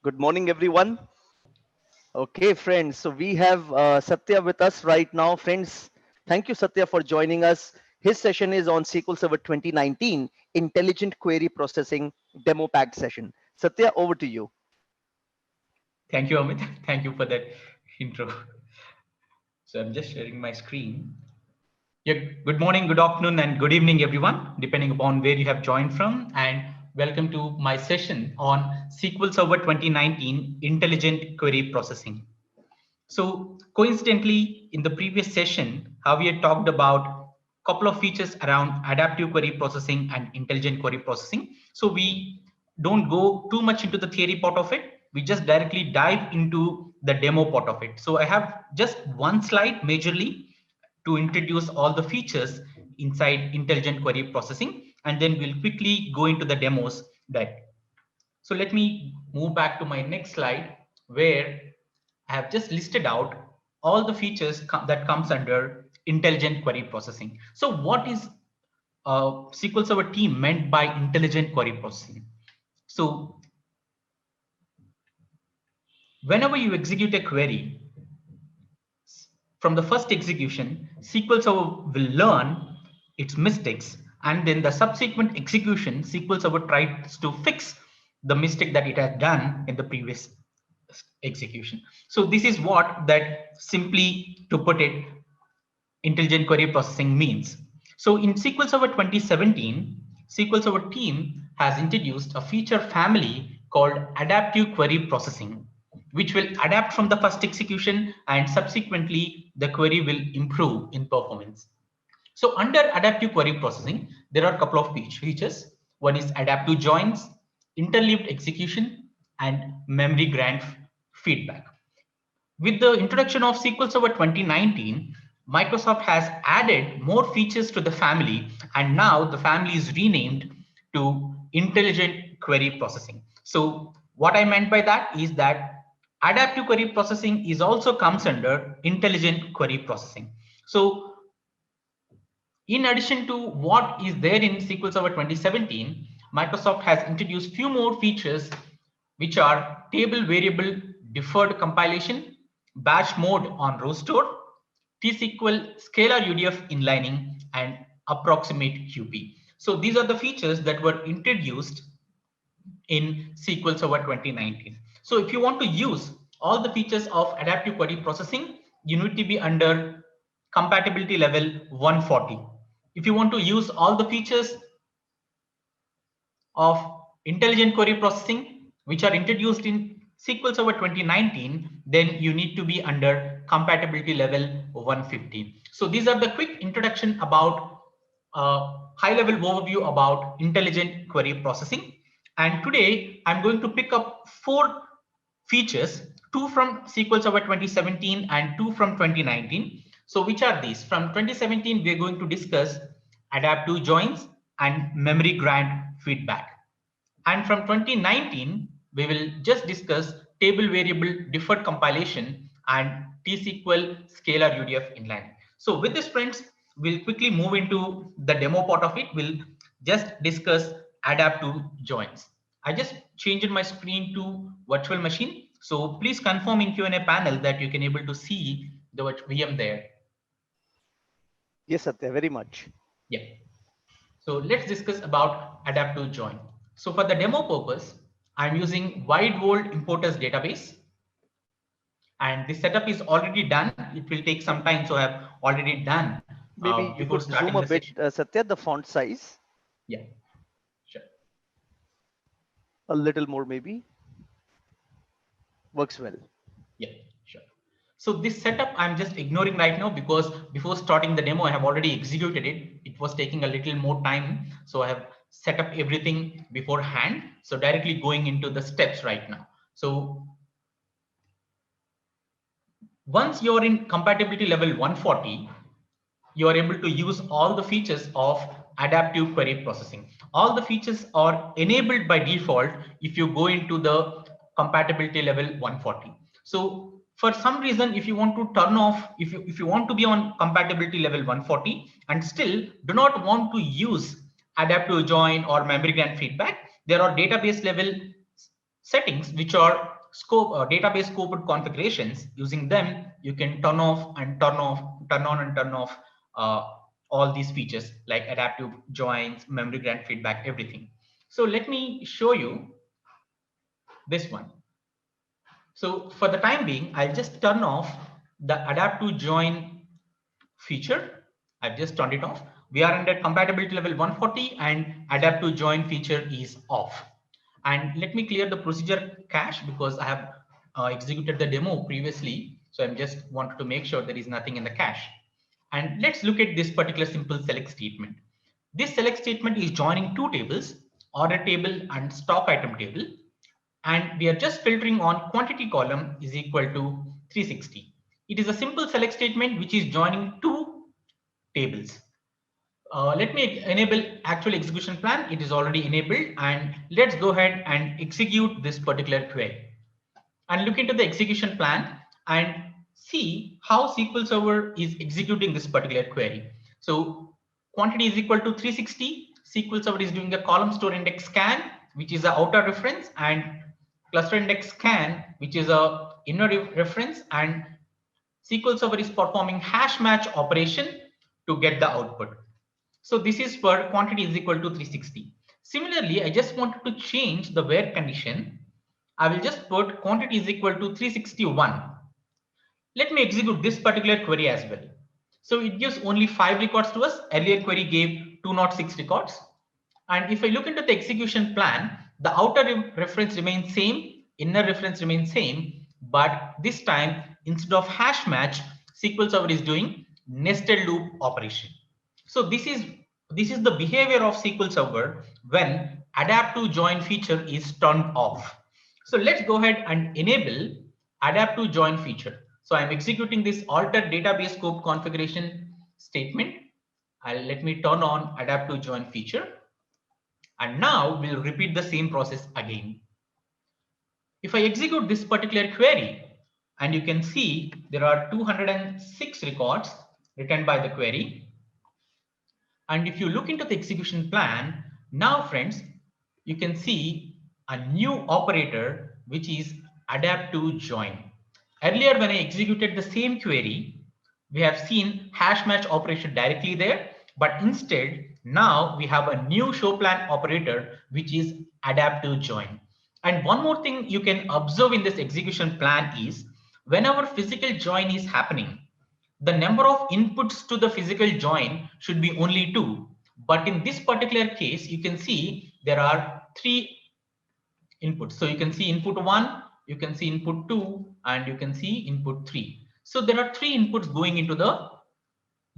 Good morning, everyone. Okay, friends. So we have Satya with us right now. Friends, thank you, Satya, for joining us. His session is on SQL Server 2019 Intelligent Query Processing Demo Packed session. Satya, over to you. Thank you, Amit. Thank you for that intro. So I'm just sharing my screen. Yeah, good morning, good afternoon, and good evening, everyone, depending upon where you have joined from. And welcome to my session on SQL Server 2019 Intelligent Query Processing. So coincidentally, in the previous session, how we had talked about a couple of features around adaptive query processing and intelligent query processing. So we don't go too much into the theory part of it. We just directly dive into the demo part of it. So I have just one slide majorly to introduce all the features inside intelligent query processing, and then we'll quickly go into the demos that. So let me move back to my next slide where I have just listed out all the features that comes under intelligent query processing. So what is SQL Server team meant by intelligent query processing? So whenever you execute a query, from the first execution, SQL Server will learn its mistakes, and then the subsequent execution, SQL Server tries to fix the mistake that it has done in the previous execution. So this is what that, simply to put it, intelligent query processing means. So in SQL Server 2017, SQL Server team has introduced a feature family called adaptive query processing, which will adapt from the first execution, and subsequently the query will improve in performance. So under adaptive query processing, there are a couple of features. One is adaptive joins, interleaved execution, and memory grant feedback. With the introduction of SQL Server 2019, Microsoft has added more features to the family, and now the family is renamed to Intelligent Query Processing. So what I meant by that is that adaptive query processing is also comes under Intelligent Query Processing. So in addition to what is there in SQL Server 2017, Microsoft has introduced few more features, which are table variable deferred compilation, batch mode on row store, T-SQL scalar UDF inlining, and approximate QP. So these are the features that were introduced in SQL Server 2019. So if you want to use all the features of adaptive query processing, you need to be under compatibility level 140. If you want to use all the features of intelligent query processing, which are introduced in SQL Server 2019, then you need to be under compatibility level 150. So these are the quick introduction about high level overview about intelligent query processing. And today I'm going to pick up four features, two from SQL Server 2017 and two from 2019. So which are these? From 2017, we're going to discuss adaptive joins and memory grant feedback. And from 2019, we will just discuss table variable deferred compilation and T-SQL scalar UDF inline. So with this, friends, we'll quickly move into the demo part of it. We'll just discuss adaptive joins. I just changed my screen to virtual machine. So please confirm in Q&A panel that you can able to see the VM there. Yes, Satya, very much. Yeah. So let's discuss about adaptive join. So for the demo purpose, I'm using wide world importers database, and this setup is already done. It will take some time, so I have already done Maybe you before could zoom starting a the bit, session. Satya, the font size Yeah, sure. a little more, maybe. Works well. Yeah, sure. So this setup I'm just ignoring right now because before starting the demo, I have already executed it. It was taking a little more time. So I have set up everything beforehand. So directly going into the steps right now. So once you're in compatibility level 140, you are able to use all the features of adaptive query processing. All the features are enabled by default if you go into the compatibility level 140. So for some reason, if you want to turn off, if you want to be on compatibility level 140 and still do not want to use adaptive join or memory grant feedback, there are database level settings, which are scope database scoped configurations. Using them, you can turn off and turn off, turn on and turn off all these features like adaptive joins, memory grant feedback, everything. So let me show you this one. So for the time being, I'll just turn off the adapt to join feature. I've just turned it off. We are under compatibility level 140 and adapt to join feature is off. And let me clear the procedure cache because I have executed the demo previously. So I'm just wanted to make sure there is nothing in the cache. And let's look at this particular simple select statement. This select statement is joining two tables, order table and stock item table. And we are just filtering on quantity column is equal to 360. It is a simple select statement which is joining two tables. Let me enable actual execution plan. It is already enabled, and let's go ahead and execute this particular query and look into the execution plan and see how SQL Server is executing this particular query. So quantity is equal to 360. SQL Server is doing a column store index scan, which is the outer reference, and cluster index scan, which is a inner reference, and SQL Server is performing hash match operation to get the output. So this is for quantity is equal to 360. Similarly, I just wanted to change the where condition. I will just put quantity is equal to 361. Let me execute this particular query as well. So it gives only 5 records to us. Earlier query gave 206 records. And if I look into the execution plan, the outer reference remains same, inner reference remains same, but this time instead of hash match, SQL Server is doing nested loop operation. So this is the behavior of SQL Server when adapt to join feature is turned off. So let's go ahead and enable adapt to join feature. So I'm executing this alter database scope configuration statement. Let me turn on adapt to join feature. And now we'll repeat the same process again. If I execute this particular query, and you can see there are 206 records written by the query. And if you look into the execution plan, now friends, you can see a new operator, which is adapt to join. Earlier, when I executed the same query, we have seen hash match operation directly there, but instead now we have a new show plan operator, which is adapt to join. And one more thing you can observe in this execution plan is whenever physical join is happening, the number of inputs to the physical join should be only 2. But in this particular case, you can see there are 3 inputs. So you can see input 1, you can see input 2, and you can see input 3. So there are 3 inputs going into the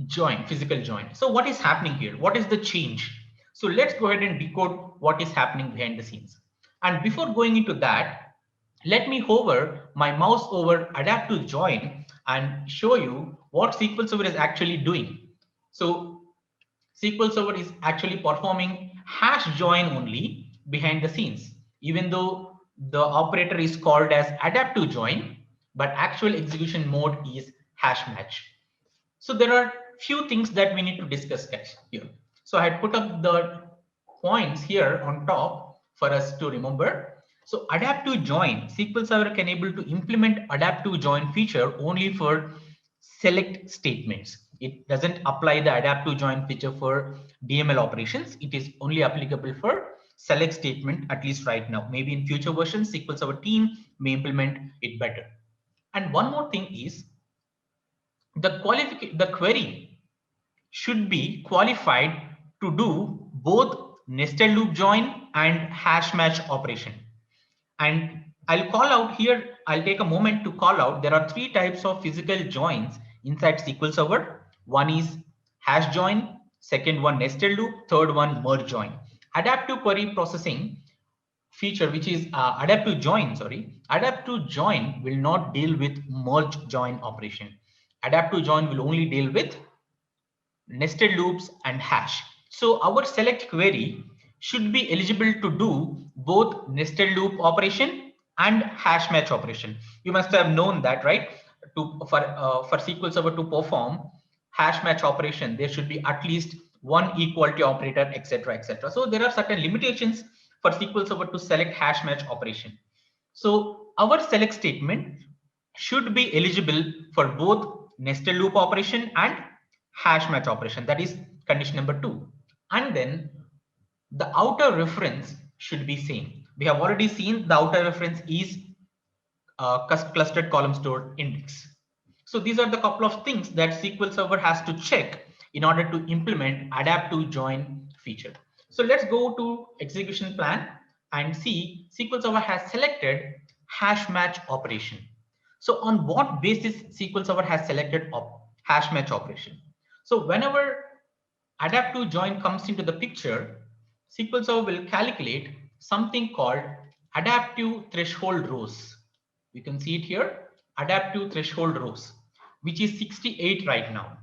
join, physical join. So what is happening here? What is the change? So let's go ahead and decode what is happening behind the scenes. And before going into that, let me hover my mouse over adapt to join and show you what SQL Server is actually doing. So SQL Server is actually performing hash join only behind the scenes, even though the operator is called as adapt to join, but actual execution mode is hash match. So there are few things that we need to discuss here. So I had put up the points here on top for us to remember. So adapt to join, SQL Server can able to implement adapt to join feature only for select statements. It doesn't apply the adapt to join feature for DML operations. It is only applicable for select statement, at least right now. Maybe in future versions, SQL Server team may implement it better. And one more thing is the query should be qualified to do both nested loop join and hash match operation. And I'll call out here, I'll take a moment to call out there are 3 types of physical joins inside SQL Server. One is hash join, second one nested loop, third one merge join. Adaptive query processing feature, which is adapt to join will not deal with merge join operation. Adapt to join will only deal with nested loops and hash. So our select query should be eligible to do both nested loop operation and hash match operation. You must have known that, right? For SQL Server to perform hash match operation, there should be at least one equality operator, etc., etc. So there are certain limitations for SQL Server to select hash match operation. So our select statement should be eligible for both nested loop operation and hash match operation. That is condition number 2. And then the outer reference should be same. We have already seen the outer reference is clustered column store index. So these are the couple of things that SQL Server has to check in order to implement adapt to join feature. So let's go to execution plan and see SQL Server has selected hash match operation. So on what basis SQL Server has selected hash match operation? So whenever adapt to join comes into the picture, SQL Server will calculate something called adaptive threshold rows. You can see it here, adaptive threshold rows, which is 68 right now.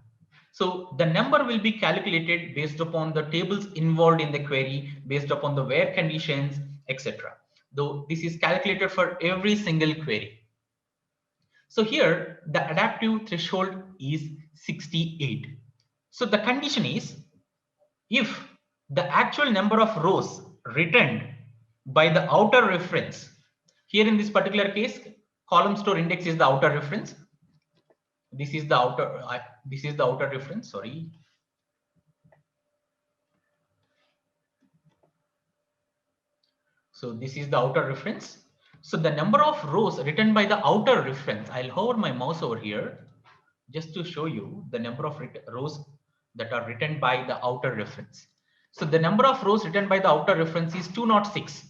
So the number will be calculated based upon the tables involved in the query, based upon the where conditions, etc. Though this is calculated for every single query. So here the adaptive threshold is 68. So the condition is if the actual number of rows returned by the outer reference, here in this particular case, column store index is the outer reference. This is the outer reference, sorry. So this is the outer reference. So the number of rows written by the outer reference, I'll hover my mouse over here just to show you the number of rows that are written by the outer reference. So the number of rows written by the outer reference is 206.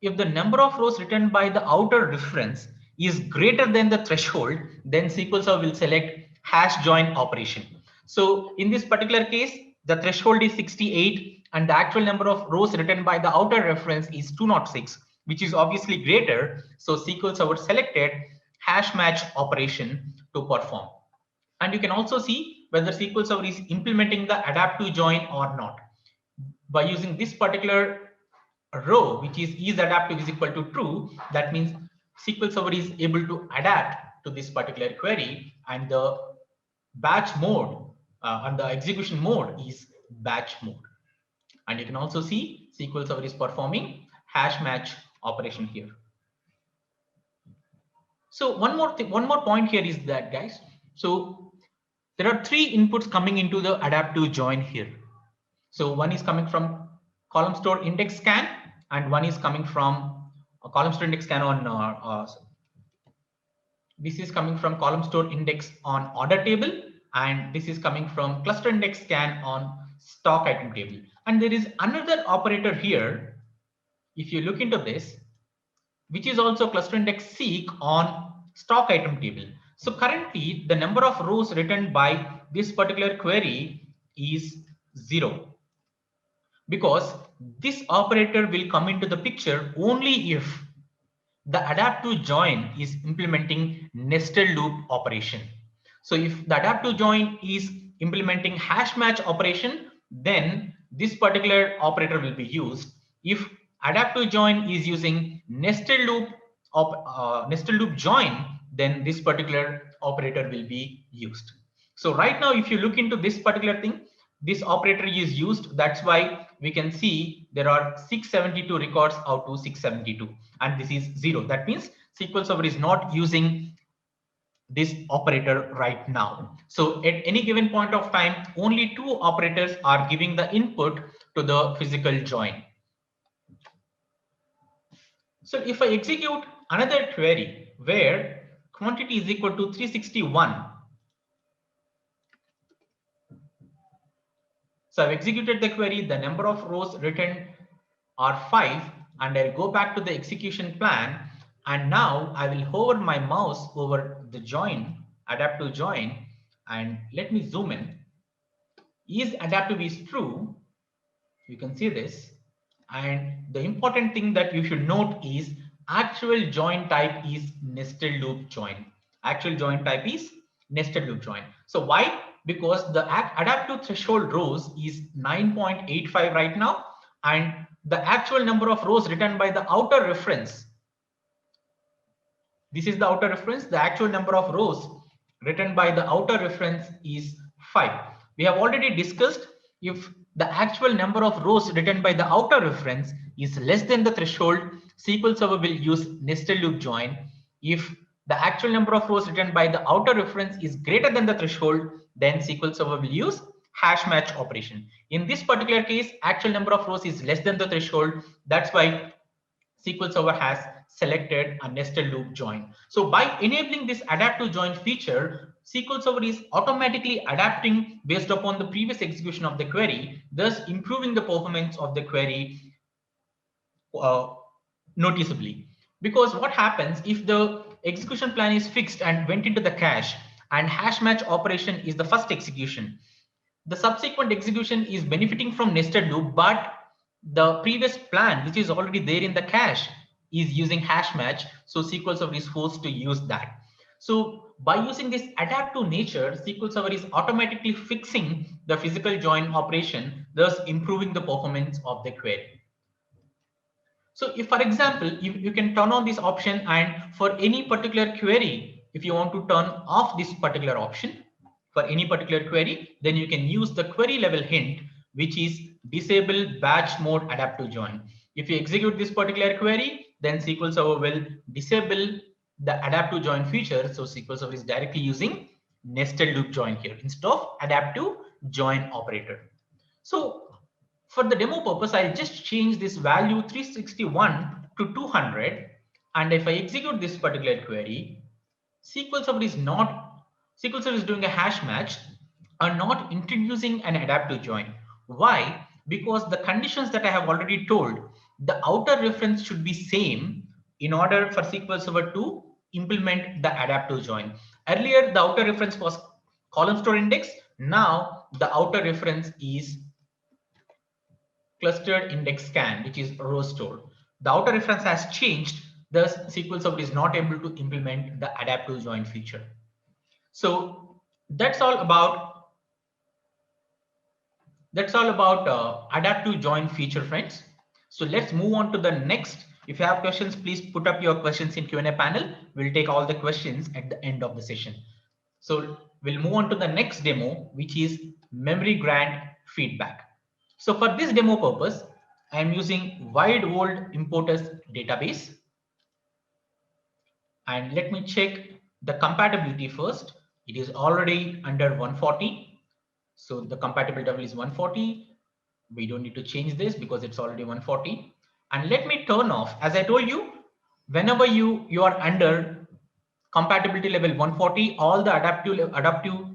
If the number of rows written by the outer reference is greater than the threshold, then SQL Server will select hash join operation. So in this particular case, the threshold is 68 and the actual number of rows written by the outer reference is 206, which is obviously greater. So SQL Server selected hash match operation to perform. And you can also see whether SQL Server is implementing the adapt to join or not. By using this particular row, which is adaptive is equal to true, that means SQL Server is able to adapt to this particular query, and the batch mode and the execution mode is batch mode. And you can also see SQL Server is performing hash match operation here. So one more point here is that, guys, so there are 3 inputs coming into the adaptive join here. So one is coming from column store index scan, and one is coming from a column store index scan on this is coming from column store index on order table, and this is coming from cluster index scan on stock item table. And there is another operator here, if you look into this, which is also cluster index seek on stock item table. So currently the number of rows written by this particular query is 0, because this operator will come into the picture only if the adapt to join is implementing nested loop operation. So if the adapt to join is implementing hash match operation, then this particular operator will be used. If adapt to join is using nested loop join, then this particular operator will be used. So right now, if you look into this particular thing, this operator is used. That's why we can see there are 672 records out to 672, and this is 0. That means SQL Server is not using this operator right now. So at any given point of time, only 2 operators are giving the input to the physical join. So if I execute another query where quantity is equal to 361, so I've executed the query, the number of rows written are 5, and I'll go back to the execution plan, and now I will hover my mouse over the join, adaptive join, and let me zoom in. Is adaptive is true, you can see this, and the important thing that you should note is actual join type is nested loop join. Actual join type is nested loop join. So why? Because the adaptive threshold rows is 9.85 right now, and the actual number of rows written by the outer reference, this is the outer reference, the actual number of rows written by the outer reference is 5. We have already discussed if the actual number of rows written by the outer reference is less than the threshold, SQL Server will use nested loop join. If the actual number of rows written by the outer reference is greater than the threshold, then SQL Server will use hash match operation. In this particular case, actual number of rows is less than the threshold. That's why SQL Server has selected a nested loop join. So by enabling this adaptive join feature, SQL Server is automatically adapting based upon the previous execution of the query, thus improving the performance of the query uh, noticeably. Because what happens if the execution plan is fixed and went into the cache, and hash match operation is the first execution, the subsequent execution is benefiting from nested loop, but the previous plan, which is already there in the cache, is using hash match. So SQL Server is forced to use that. So by using this adaptive nature, SQL Server is automatically fixing the physical join operation, thus improving the performance of the query. So if, for example, you can turn on this option, and for any particular query, if you want to turn off this particular option for any particular query, then you can use the query level hint, which is disable batch mode adaptive join. If you execute this particular query, then SQL Server will disable the adaptive join feature. So SQL Server is directly using nested loop join here instead of adaptive join operator. So for the demo purpose, I'll just change this value 361 to 200. And if I execute this particular query, SQL Server is doing a hash match, are not introducing an adaptive join. Why? Because the conditions that I have already told, the outer reference should be same in order for SQL Server to implement the adaptive join. Earlier, the outer reference was column store index. Now the outer reference is clustered index scan, which is row store. The outer reference has changed, thus SQL Server is not able to implement the adaptive join feature. So that's all about adaptive join feature, friends. So let's move on to the next. If you have questions, please put up your questions in Q&A panel. We'll take all the questions at the end of the session. So we'll move on to the next demo, which is memory grant feedback. So for this demo purpose, I am using wide world importers database. And let me check the compatibility first. It is already under 140. So the compatibility level is 140. We don't need to change this because it's already 140. And let me turn off, as I told you, whenever you are under compatibility level 140, all the adaptive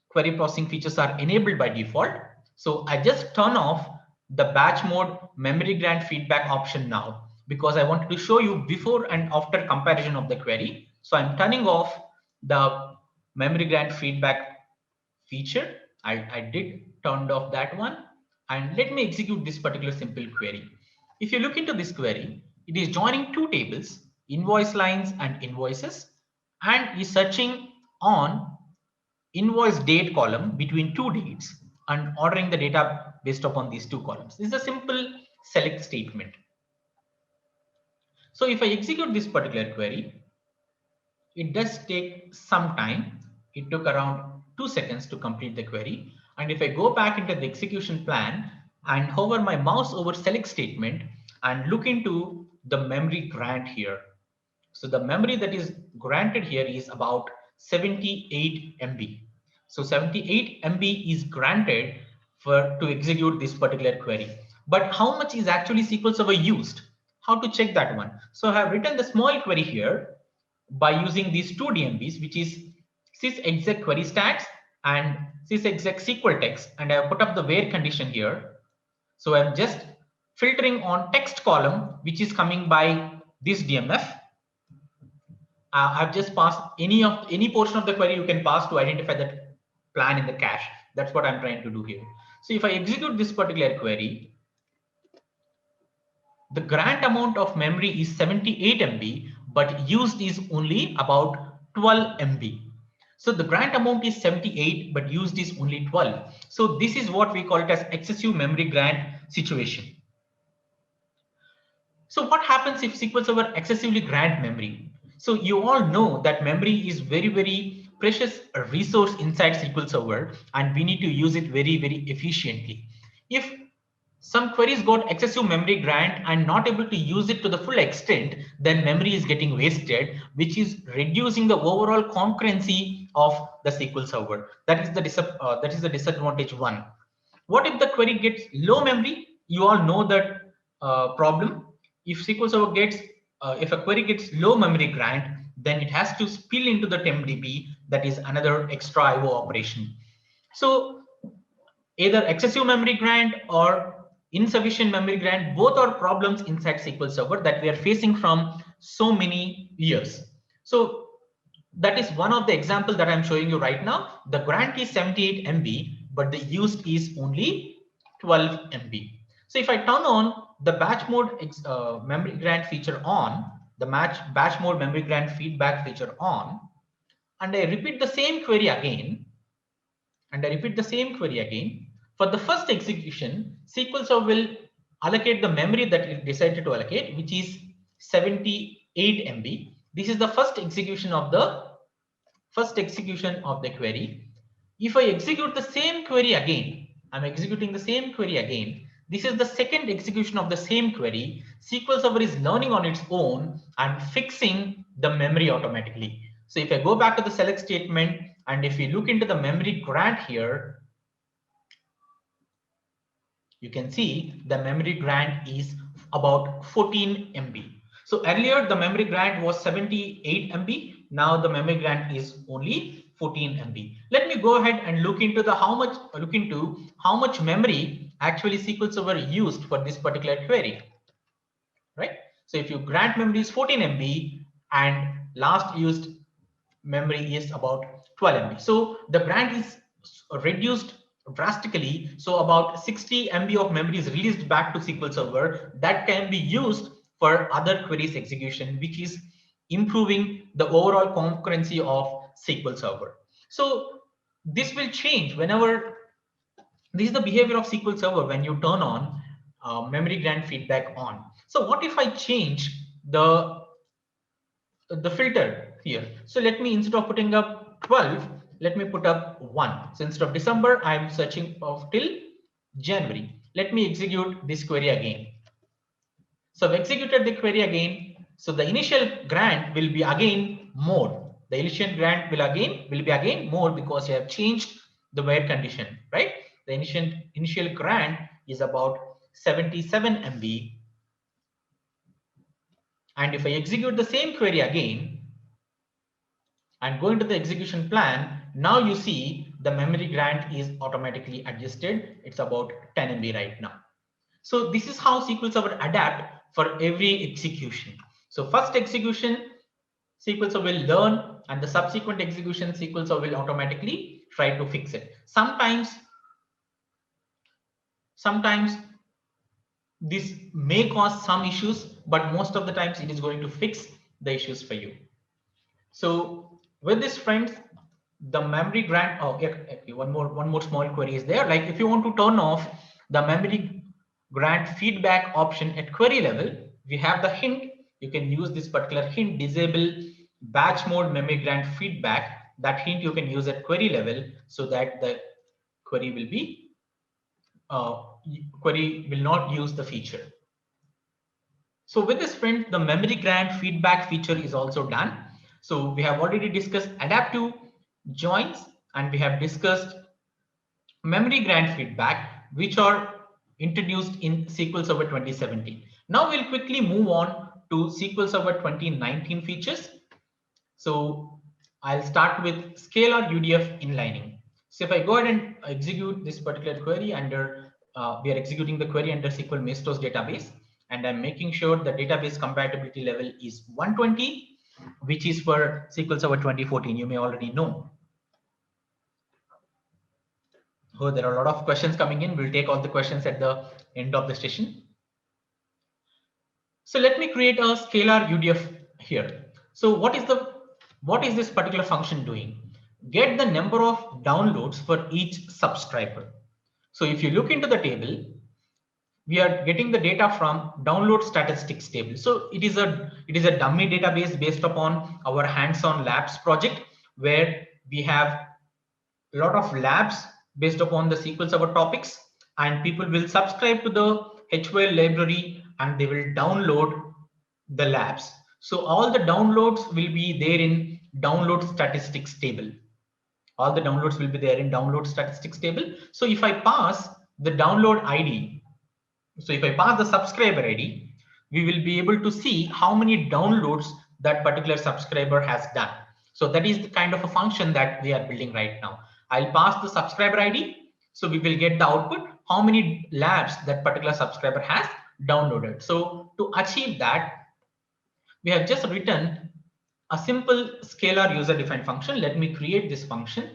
query processing features are enabled by default. So I just turn off the batch mode memory grant feedback option now, because I wanted to show you before and after comparison of the query. So I'm turning off the memory grant feedback feature. I did turn off that one. And let me execute this particular simple query. If you look into this query, it is joining two tables, invoice lines and invoices, and is searching on invoice date column between two dates and ordering the data based upon these two columns. This is a simple select statement. So if I execute this particular query, it does take some time. It took around 2 seconds to complete the query. And if I go back into the execution plan and hover my mouse over select statement and look into the memory grant here. So the memory that is granted here is about 78 MB. So 78 MB is granted to execute this particular query. But how much is actually SQL Server used? How to check that one? So I have written the small query here by using these two DMVs, which is sysexec query stats and sysexec SQL text, and I have put up the where condition here. So I'm just filtering on text column, which is coming by this DMF. I've just passed any portion of the query you can pass to identify that plan in the cache. That's what I'm trying to do here. So if I execute this particular query, the grant amount of memory is 78 MB, but used is only about 12 MB. So the grant amount is 78, but used is only 12. So this is what we call it as excessive memory grant situation. So what happens if SQL Server excessively grant memory? So you all know that memory is very, very precious resource inside SQL Server, and we need to use it very, very efficiently. If some queries got excessive memory grant and not able to use it to the full extent, then memory is getting wasted, which is reducing the overall concurrency of the SQL Server. That is the disadvantage one. What if the query gets low memory? You all know that problem. If SQL Server gets, if a query gets low memory grant, then it has to spill into the TempDB. That is another extra IO operation. So either excessive memory grant or insufficient memory grant, both are problems inside SQL Server that we are facing from so many years. So that is one of the examples that I'm showing you right now. The grant is 78 MB, but the used is only 12 MB. So if I turn on the batch mode memory grant feature on, the batch mode memory grant feedback feature on, and I repeat the same query again, for the first execution, SQL Server will allocate the memory that it decided to allocate, which is 78 MB. This is the first execution of the query. If I execute the same query again, I'm executing the same query again. This is the second execution of the same query. SQL Server is learning on its own and fixing the memory automatically. So if I go back to the select statement, and if you look into the memory grant here, you can see the memory grant is about 14 MB. So earlier the memory grant was 78 MB. Now the memory grant is only 14 MB. Let me go ahead and look into how much memory actually SQL Server used for this particular query. Right? So if you grant memory is 14 MB and last used memory is about 12 MB. So the grant is reduced drastically. So about 60 MB of memory is released back to SQL Server that can be used for other queries execution, which is improving the overall concurrency of SQL Server. So this will change whenever this is the behavior of SQL Server when you turn on memory grant feedback on. So what if I change the filter here? So let me, instead of putting up 12, let me put up 1. So instead of December, I'm searching of till January. Let me execute this query again. So I've executed the query again. So the initial grant will be again more. The initial grant will be again more because you have changed the where condition, right? The initial grant is about 77 MB. And if I execute the same query again and go into the execution plan, now you see the memory grant is automatically adjusted. It's about 10 MB right now. So this is how SQL Server adapt for every execution. So first execution, SQL Server will learn, and the subsequent execution, SQL Server will automatically try to fix it. Sometimes this may cause some issues, but most of the times it is going to fix the issues for you. So with this, friends, the memory grant, one more small query is there. Like if you want to turn off the memory grant feedback option at query level, we have the hint. You can use this particular hint, disable batch mode memory grant feedback. That hint you can use at query level so that the query will be will not use the feature. So with this, friend, the memory grant feedback feature is also done. So we have already discussed adaptive joins, and we have discussed memory grant feedback, which are introduced in SQL Server 2017. Now we'll quickly move on to SQL Server 2019 features. So I'll start with scalar UDF inlining. So if I go ahead and execute this particular query under, we are executing the query under SQL Mesos database, and I'm making sure the database compatibility level is 120, which is for SQL Server 2014. You may already know. Oh, there are a lot of questions coming in. We'll take all the questions at the end of the session. So let me create a scalar UDF here. So what is this particular function doing? Get the number of downloads for each subscriber. So if you look into the table, we are getting the data from download statistics table. So it is a dummy database based upon our hands-on labs project, where we have a lot of labs based upon the SQL Server topics, and people will subscribe to the HYL library and they will download the labs. So all the downloads will be there in download statistics table. All the downloads will be there in download statistics table. So if I pass the download ID, so if I pass the subscriber ID, we will be able to see how many downloads that particular subscriber has done. So that is the kind of a function that we are building right now. I'll pass the subscriber ID. So we will get the output, how many labs that particular subscriber has downloaded. So to achieve that, we have just written a simple scalar user defined function. Let me create this function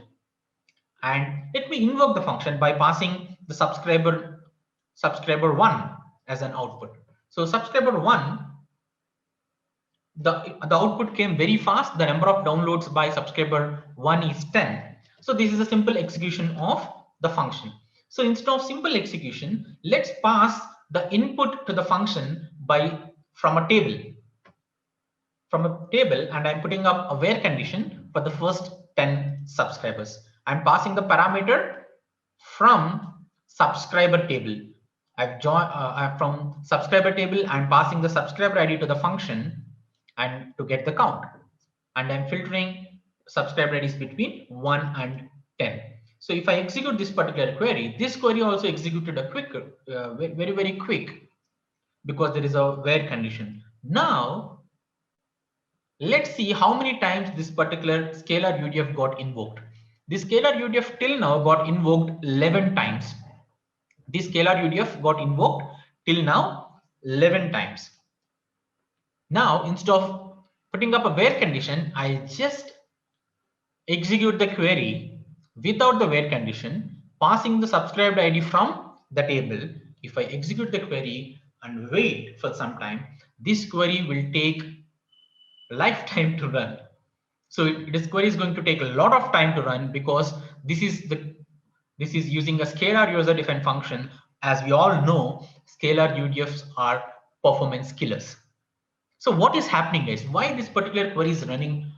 and let me invoke the function by passing the subscriber1 as an output. So subscriber1, the output came very fast. The number of downloads by subscriber1 is 10. So this is a simple execution of the function. So instead of simple execution, let's pass the input to the function from a table. And I'm putting up a where condition for the first 10 subscribers. I'm passing the parameter from subscriber table. I've joined from subscriber table. I'm passing the subscriber ID to the function and to get the count. And I'm filtering subscriber IDs between 1 and 10. So if I execute this particular query, this query also executed a very, very quick, because there is a where condition. Now, let's see how many times this particular scalar UDF got invoked. This scalar UDF till now got invoked 11 times. This scalar UDF got invoked till now 11 times. Now, instead of putting up a where condition, I just execute the query without the where condition, passing the subscribed ID from the table. If I execute the query and wait for some time, this query will take lifetime to run. So this query is going to take a lot of time to run, because this is using a scalar user defined function. As we all know, scalar UDFs are performance killers. So what is happening, guys? Why this particular query is running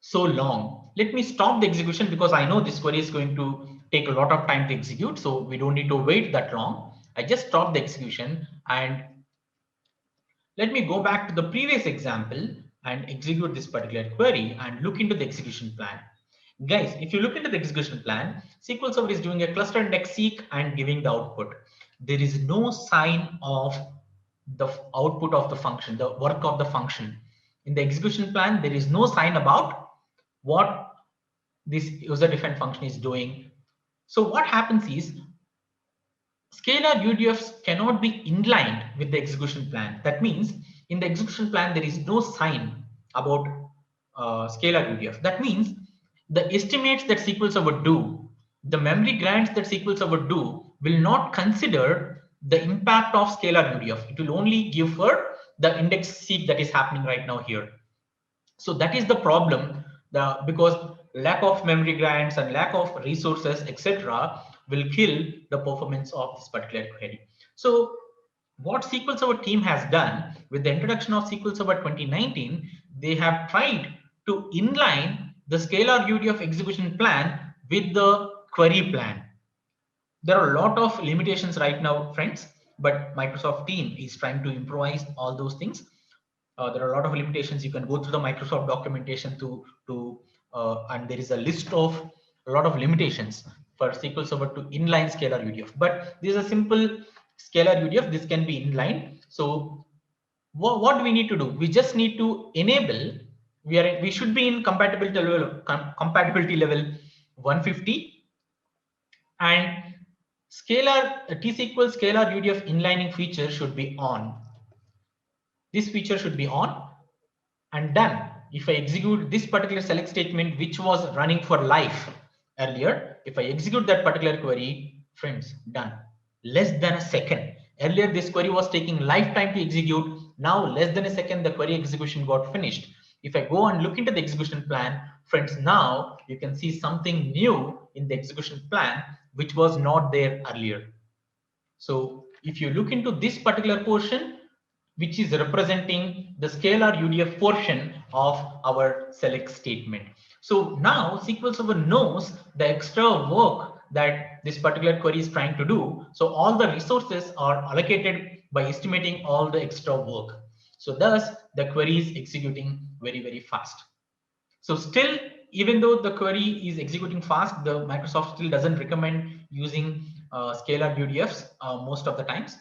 so long? Let me stop the execution, because I know this query is going to take a lot of time to execute. So we don't need to wait that long. I just stop the execution and let me go back to the previous example and execute this particular query and look into the execution plan. Guys, if you look into the execution plan, SQL Server is doing a cluster index seek and giving the output. There is no sign of the output of the function, the work of the function. In the execution plan, there is no sign about what this user-defined function is doing. So what happens is, scalar UDFs cannot be inlined with the execution plan. That means in the execution plan, there is no sign about scalar UDF. That means the estimates that SQL Server do, the memory grants that SQL Server do, will not consider the impact of scalar UDF. It will only give for the index seek that is happening right now here. So that is the problem, because lack of memory grants and lack of resources, etc., will kill the performance of this particular query. So what SQL Server team has done with the introduction of SQL Server 2019, they have tried to inline the scalar UDF execution plan with the query plan. There are a lot of limitations right now, friends, but Microsoft team is trying to improvise all those things. There are a lot of limitations. You can go through the Microsoft documentation and there is a list of a lot of limitations for SQL Server to inline scalar UDF. But this is a simple scalar UDF. This can be inline. So what do we need to do? We just need to enable. We should be in compatibility level 150, and T-SQL scalar UDF inlining feature should be on. This feature should be on and done. If I execute this particular select statement, which was running for life earlier, if I execute that particular query, friends, done. Less than a second. Earlier, this query was taking lifetime to execute. Now, less than a second, the query execution got finished. If I go and look into the execution plan, friends, now you can see something new in the execution plan, which was not there earlier. So if you look into this particular portion, which is representing the scalar UDF portion of our select statement. So now SQL Server knows the extra work that this particular query is trying to do. So all the resources are allocated by estimating all the extra work. So thus the query is executing very, very fast. So still, even though the query is executing fast, the Microsoft still doesn't recommend using scalar UDFs most of the times.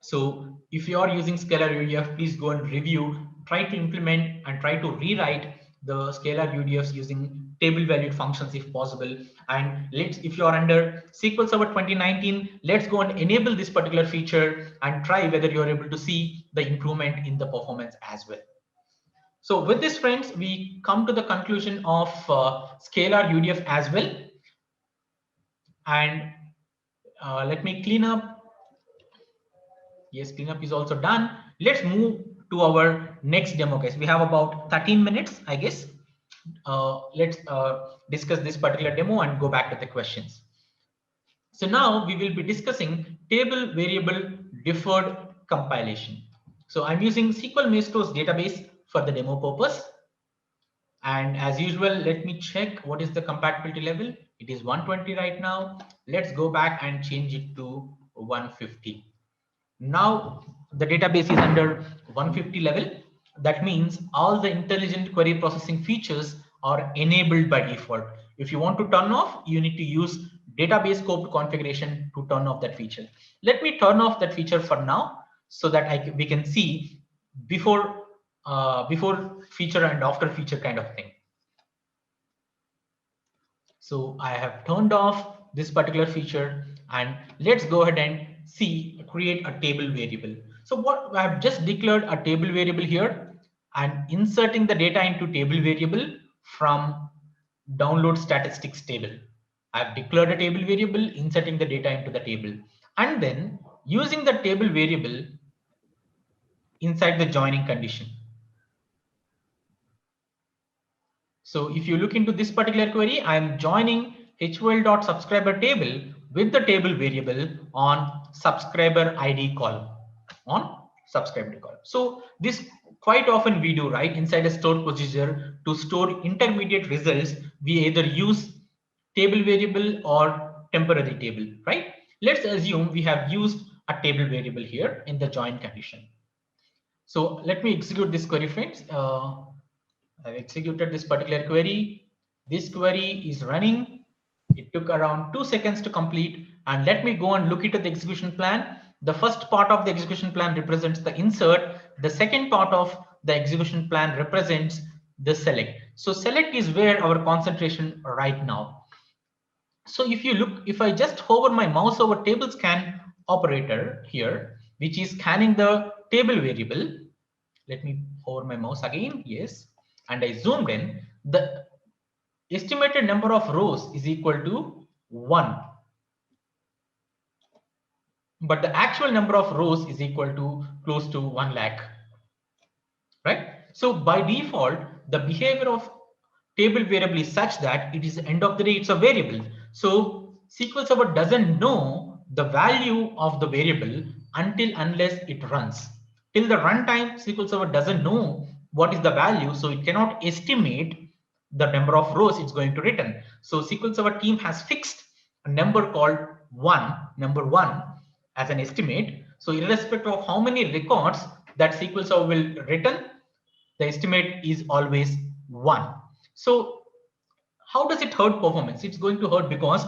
So if you are using scalar UDF, please go and review, try to implement and try to rewrite the scalar UDFs using table valued functions if possible. And if you are under SQL Server 2019, let's go and enable this particular feature and try whether you're able to see the improvement in the performance as well. So with this, friends, we come to the conclusion of scalar UDF as well. And let me clean up. Yes, cleanup is also done. Let's move to our next demo case. We have about 13 minutes, I guess. Let's discuss this particular demo and go back to the questions. So now we will be discussing table variable deferred compilation. So I'm using SQL Maestro's database for the demo purpose. And as usual, let me check what is the compatibility level. It is 120 right now. Let's go back and change it to 150. Now the database is under 150 level. That means all the intelligent query processing features are enabled by default. If you want to turn off, you need to use database scope configuration to turn off that feature. Let me turn off that feature for now so that we can see before feature and after feature kind of thing. So I have turned off this particular feature, and let's go ahead and create a table variable. So what I have just declared a table variable here and inserting the data into table variable from download statistics table. I've declared a table variable, inserting the data into the table, and then using the table variable inside the joining condition. So if you look into this particular query, I'm joining HOL.subscriber table with the table variable on subscriber ID column. So this quite often we do, right? Inside a stored procedure to store intermediate results, we either use table variable or temporary table, right? Let's assume we have used a table variable here in the join condition. So let me execute this query, friends. I've executed this particular query. This query is running. It took around 2 seconds to complete. And let me go and look into the execution plan. The first part of the execution plan represents the insert. The second part of the execution plan represents the select. So select is where our concentration right now. So if I just hover my mouse over table scan operator here, which is scanning the table variable. Let me hover my mouse again. Yes. And I zoomed in, the estimated number of rows is equal to 1. But the actual number of rows is equal to close to 1 lakh. Right? So by default, the behavior of table variable is such that it is the end of the day, it's a variable. So SQL Server doesn't know the value of the variable unless it runs. Till the runtime, SQL Server doesn't know what is the value, so it cannot estimate the number of rows it's going to return. So SQL Server team has fixed a number called number one as an estimate. So irrespective of how many records that SQL Server will return, the estimate is always 1. So how does it hurt performance? It's going to hurt because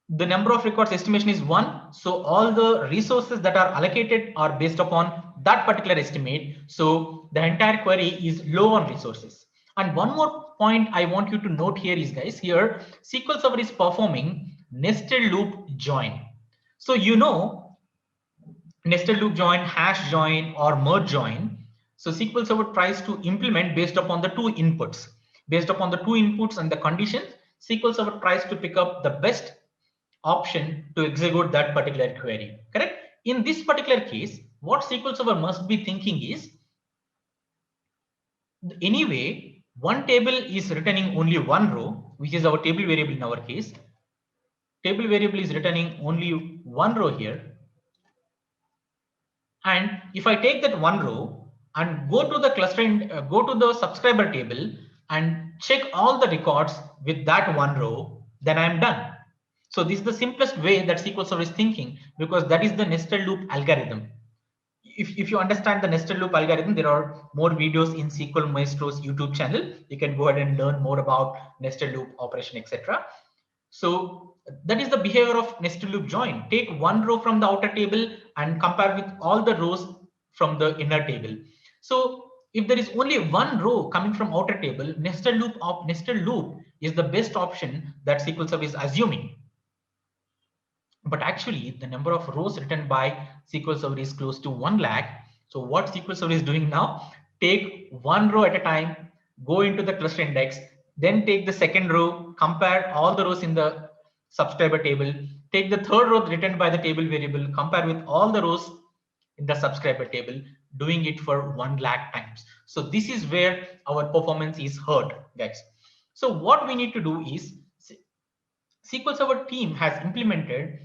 the number of records estimation is 1. So all the resources that are allocated are based upon that particular estimate. So the entire query is low on resources. And one more point I want you to note here is, guys, here SQL Server is performing nested loop join. So nested loop join, hash join, or merge join. So SQL Server tries to implement based upon the two inputs. Based upon the two inputs and the conditions, SQL Server tries to pick up the best option to execute that particular query. Correct? In this particular case, what SQL Server must be thinking is, anyway, one table is returning only one row, which is our table variable in our case. Table variable is returning only one row here. And if I take that one row and go to the cluster and go to the subscriber table and check all the records with that one row, then I'm done. So this is the simplest way that SQL Server is thinking, because that is the nested loop algorithm. If you understand the nested loop algorithm, there are more videos in SQL Maestro's YouTube channel. You can go ahead and learn more about nested loop operation, etc. So that is the behavior of nested loop join. Take one row from the outer table and compare with all the rows from the inner table. So if there is only one row coming from outer table, nested loop is the best option that SQL Server is assuming. But actually, the number of rows written by SQL Server is close to 1 lakh. So what SQL Server is doing now, take one row at a time, go into the cluster index, then take the second row, compare all the rows in the subscriber table, take the third row written by the table variable, compare with all the rows in the subscriber table, doing it for 1 lakh times. So this is where our performance is hurt, guys. So what we need to do is, SQL Server team has implemented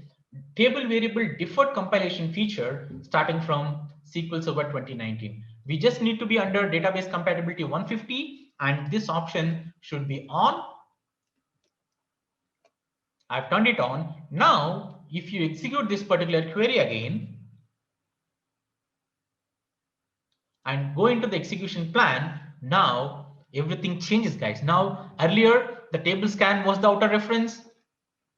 table variable deferred compilation feature starting from SQL Server 2019. We just need to be under database compatibility 150, and this option should be on. I've turned it on. Now, if you execute this particular query again and go into the execution plan, now everything changes, guys. Now, earlier the table scan was the outer reference.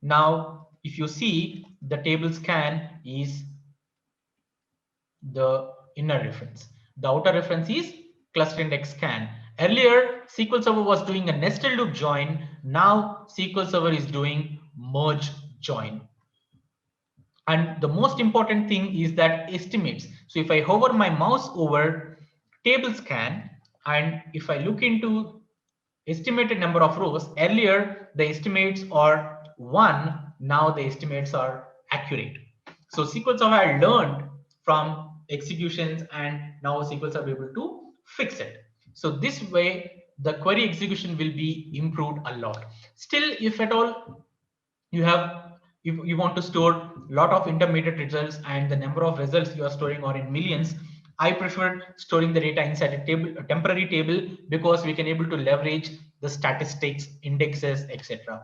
Now, if you see, the table scan is the inner reference. The outer reference is cluster index scan. Earlier, SQL Server was doing a nested loop join. Now, SQL Server is doing merge join. And the most important thing is that estimates. So if I hover my mouse over table scan, and if I look into estimated number of rows, earlier the estimates are 1, now the estimates are accurate. So SQL Server learned from executions, and now SQL Server able to fix it. So this way the query execution will be improved a lot. Still, if at all you want to store a lot of intermediate results and the number of results you are storing are in millions, I prefer storing the data inside a table, a temporary table, because we can able to leverage the statistics, indexes, etc.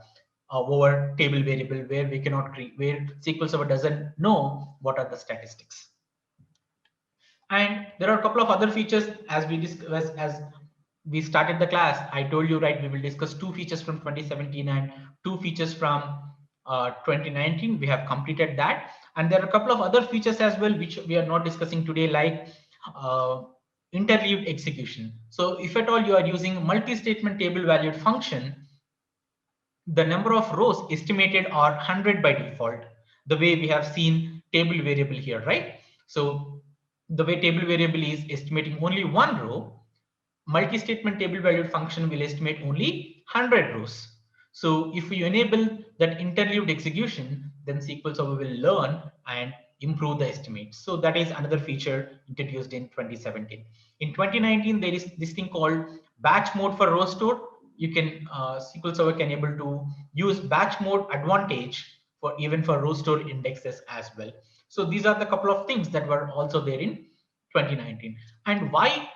Over table variable where we cannot create, where SQL Server doesn't know what are the statistics. And there are a couple of other features as we started the class. I told you, right, we will discuss 2 features from 2017 and 2 features from 2019. We have completed that, and there are a couple of other features as well which we are not discussing today, like interleaved execution. So if at all you are using multi-statement table valued function, the number of rows estimated are 100 by default, the way we have seen table variable here, right? So the way table variable is estimating only one row, multi-statement table valued function will estimate only 100 rows. So if we enable that interleaved execution, then SQL Server will learn and improve the estimates. So that is another feature introduced in 2017. In 2019, there is this thing called batch mode for row store. You can SQL Server can able to use batch mode advantage for even for row store indexes as well. So these are the couple of things that were also there in 2019. And why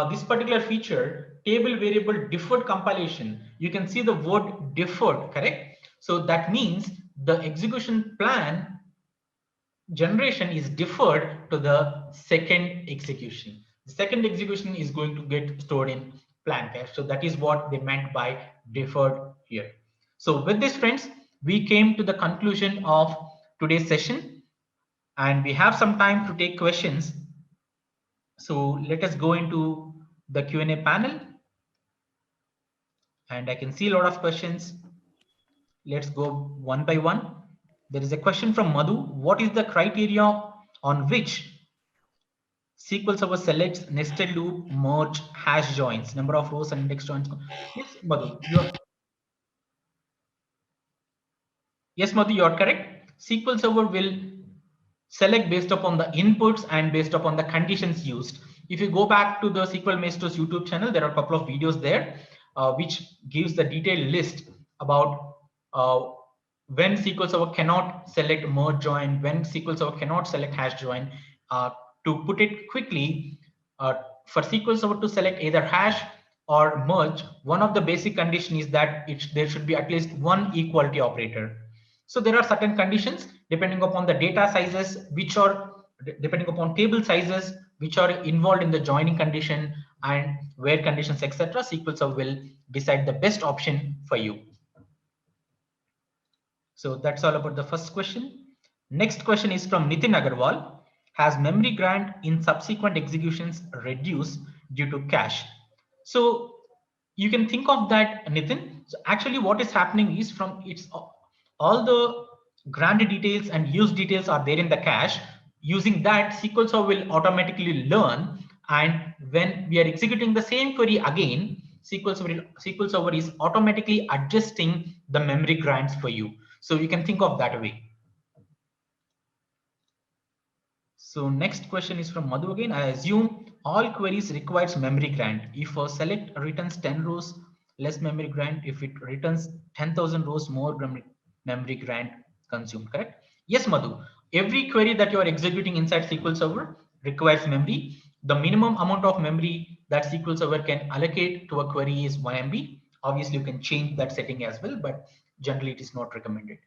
this particular feature, table variable deferred compilation, you can see the word deferred, correct? So that means the execution plan generation is deferred to the second execution. The second execution is going to get stored in plan cache. So that is what they meant by deferred here. So with this, friends, we came to the conclusion of today's session, and we have some time to take questions. So let us go into the Q&A panel, and I can see a lot of questions. Let's go one by one. There is a question from Madhu. What is the criteria on which SQL Server selects nested loop, merge, hash joins, number of rows and index joins? Yes, Madhu, you are correct. SQL Server will select based upon the inputs and based upon the conditions used. If you go back to the SQL Maestro's YouTube channel, there are a couple of videos there which gives the detailed list about when SQL Server cannot select merge join, when SQL Server cannot select hash join. To put it quickly, for SQL Server to select either hash, or merge, one of the basic condition is that there should be at least one equality operator. So there are certain conditions depending upon the data sizes, which are depending upon table sizes, which are involved in the joining condition and where conditions, etc. SQL Server will decide the best option for you. So that's all about the first question. Next question is from Nitin Agarwal. Has memory grant in subsequent executions reduced due to cache? So you can think of that, Nitin. So actually what is happening is all the grant details and use details are there in the cache. Using that, SQL Server will automatically learn, and when we are executing the same query again, SQL Server is automatically adjusting the memory grants for you. So you can think of that way. So next question is from Madhu again. I assume all queries requires memory grant. If a select returns 10 rows, less memory grant. If it returns 10,000 rows, more memory grant consumed, correct? Yes, Madhu. Every query that you are executing inside SQL Server requires memory. The minimum amount of memory that SQL Server can allocate to a query is 1 MB. Obviously, you can change that setting as well, but generally it is not recommended.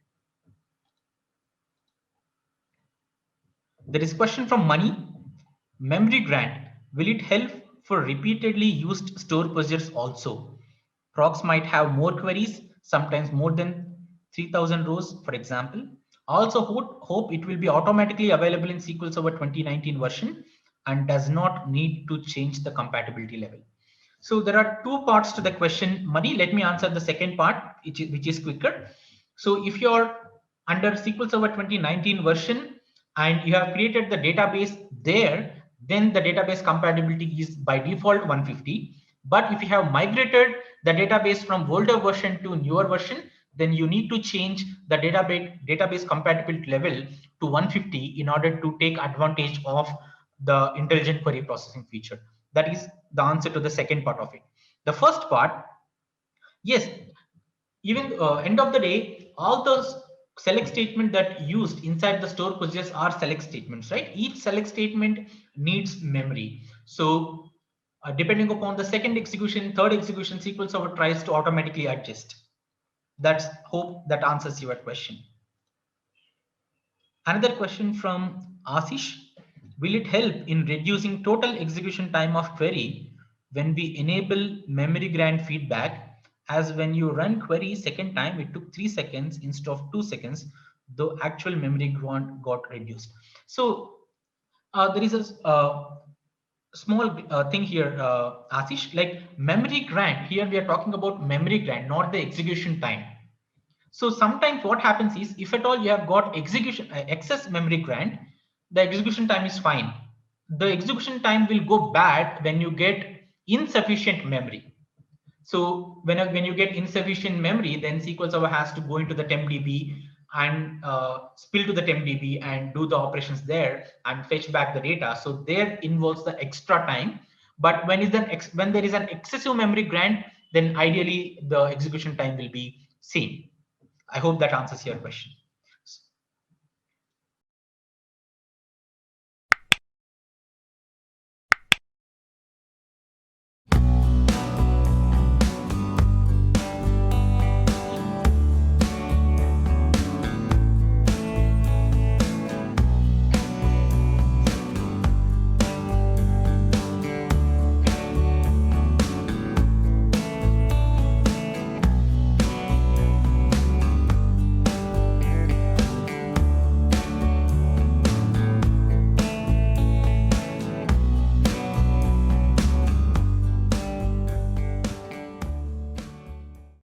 There is a question from Money. Memory grant, will it help for repeatedly used store procedures also? Procs might have more queries, sometimes more than 3000 rows, for example. Also hope it will be automatically available in SQL Server 2019 version and does not need to change the compatibility level. So there are two parts to the question, Money. Let me answer the second part, which is quicker. So if you're under SQL Server 2019 version and you have created the database there, then the database compatibility is by default 150. But if you have migrated the database from older version to newer version, then you need to change the database compatibility level to 150 in order to take advantage of the intelligent query processing feature. That is the answer to the second part of it. The first part, yes, even end of the day, all those select statement that used inside the store procedures are select statements, right? Each select statement needs memory. So depending upon the second execution, third execution, SQL Server tries to automatically adjust. That's hope that answers your question. Another question from Ashish. Will it help in reducing total execution time of query when we enable memory grant feedback, as when you run query second time, it took 3 seconds instead of 2 seconds, though actual memory grant got reduced. So there is a small thing here, Ashish, like memory grant. Here we are talking about memory grant, not the execution time. So sometimes what happens is, if at all you have got execution excess memory grant, the execution time is fine. The execution time will go bad when you get insufficient memory. So when you get insufficient memory, then SQL Server has to go into the TempDB and spill to the TempDB and do the operations there and fetch back the data. So there involves the extra time. But when there is an excessive memory grant, then ideally the execution time will be same. I hope that answers your question.